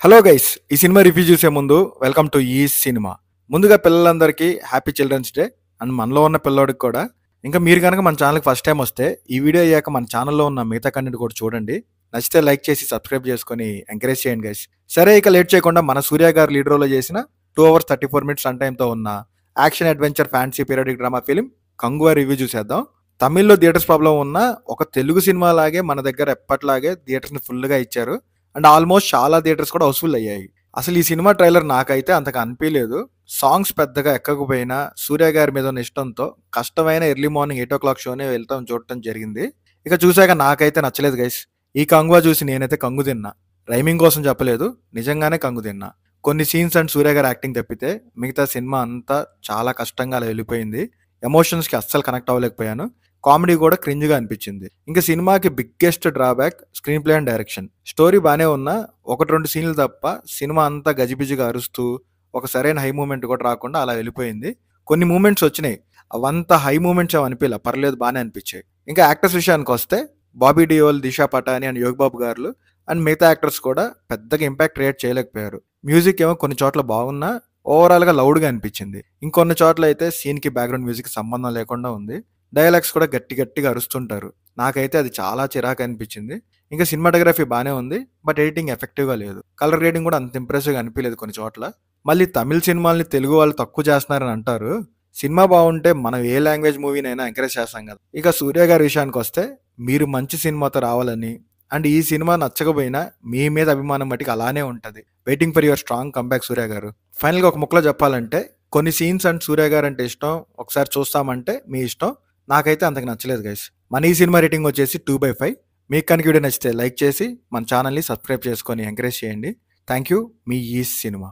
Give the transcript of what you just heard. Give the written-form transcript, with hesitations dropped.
Hello guys, ఈ cinema review చూసే ముందు వెల్కమ్ టు ఈ సినిమా. ముందుగా పిల్లలందరికీ హ్యాపీ చిల్డ్రన్స్ డే. అండ్ మనలో ఉన్న పిల్లోడికి కూడా. ఇంకా మీరు కనుక మన ఛానల్కి ఫస్ట్ టైం వస్తే ఈ వీడియో అయ్యాక మన ఛానల్లో ఉన్న మిగతా కంటెంట్ కూడా చూడండి. నచ్చితే లైక్ చేసి సబ్స్క్రైబ్ చేసుకొని ఎంకరేజ్ చేయండి గైస్. సరే, ఇక లేట్ చేయకుండా మన సూర్య గారు లీడ్ రోల్లో చేసిన 2 hours 34 minutes రన్ టైంతో ఉన్న action adventure fantasy periodic drama film Kanguva review చూసేద్దాం. తమిళ్లో థియేటర్స్ ప్రాబ్లం ఉన్న ఒక తెలుగు సినిమా లాగే మన దగ్గర ఎప్పట్లాగే థియేటర్స్ని ఫుల్గా ఇచ్చారు. అండ్ ఆల్మోస్ట్ చాలా థియేటర్స్ కూడా హౌస్ఫుల్ అయ్యాయి. అసలు ఈ సినిమా ట్రైలర్ నాకైతే అంతగా అనిపించలేదు. సాంగ్స్ పెద్దగా ఎక్కకపోయినా సూర్య గారి మీద ఉన్న ఇష్టంతో కష్టమైన ఎర్లీ మార్నింగ్ 8 o'clock షోనే వెళ్తాం చూడటం జరిగింది. ఇక చూశాక నాకైతే నచ్చలేదు గైస్. ఈ కంగువా చూసి నేనైతే కంగు తిన్నా. రైమింగ్ కోసం చెప్పలేదు, నిజంగానే కంగు తిన్నా. కొన్ని సీన్స్ అండ్ సూర్య గారి యాక్టింగ్ తప్పితే మిగతా సినిమా అంతా చాలా కష్టంగా అలా వెళ్ళిపోయింది. ఎమోషన్స్కి అస్సలు కనెక్ట్ అవ్వలేకపోయాను. కామెడీ కూడా క్రింజ్గా అనిపించింది. ఇంకా సినిమాకి biggest drawback screen play and direction. Story బాగానే ఉన్నా 1-2 సీన్లు తప్ప సినిమా అంతా గజిబిజిగా అరుస్తూ ఒక సరైన హై మూమెంట్ కూడా రాకుండా అలా వెళ్ళిపోయింది. కొన్ని మూమెంట్స్ వచ్చినాయి, అవంతా హై మూమెంట్స్ ఏమి అనిపించలే, పర్లేదు, బాగానే అనిపించాయి. ఇంకా యాక్టర్స్ విషయానికి వస్తే బాబీ డియోల్, దిశా పటాని అండ్ యోగ్ బాబు గారు అండ్ మిగతా యాక్టర్స్ కూడా పెద్దగా ఇంపాక్ట్ క్రియేట్ చేయలేకపోయారు. మ్యూజిక్ ఏమో కొన్ని చోట్ల బాగున్నా ఓవరాల్గా లౌడ్గా అనిపించింది. ఇంకొన్ని చోట్ల అయితే సీన్కి బ్యాక్గ్రౌండ్ మ్యూజిక్ సంబంధం లేకుండా ఉంది. డైలాగ్స్ కూడా గట్టి గట్టిగా అరుస్తుంటారు. నాకైతే అది చాలా చిరాకు అనిపించింది. ఇంకా సినిమాటోగ్రఫీ బాగానే ఉంది, బట్ ఎడిటింగ్ ఎఫెక్టివ్గా లేదు. కలర్ గ్రేడింగ్ కూడా అంత ఇంప్రెసివ్గా అనిపించలేదు కొన్ని చోట్ల. మళ్ళీ తమిళ సినిమాల్ని తెలుగు వాళ్ళు తక్కువ చేస్తున్నారని అంటారు. సినిమా బాగుంటే మనం ఏ లాంగ్వేజ్ మూవీనైనా ఎంకరేజ్ చేస్తాం కదా. ఇక సూర్య గారి విషయానికి వస్తే, మీరు మంచి సినిమాతో రావాలని అండ్ ఈ సినిమా నచ్చకపోయినా మీ మీద అభిమానం మట్టికి అలానే ఉంటుంది. Waiting for your strong comeback Surya గారు. ఫైనల్గా ఒక ముక్కలో చెప్పాలంటే, కొన్ని సీన్స్ అండ్ సూర్య గారు అంటే ఇష్టం, ఒకసారి చూస్తామంటే మీ ఇష్టం. నాకైతే అంతకు నచ్చలేదు గైస్. మన ఈ సినిమా రేటింగ్ వచ్చేసి 2/5. మీకు కనుక వీడియో నచ్చితే లైక్ చేసి మన ఛానల్ని సబ్స్క్రైబ్ చేసుకొని ఎంకరేజ్ చేయండి. Thank you. మీ ఈ సినిమా.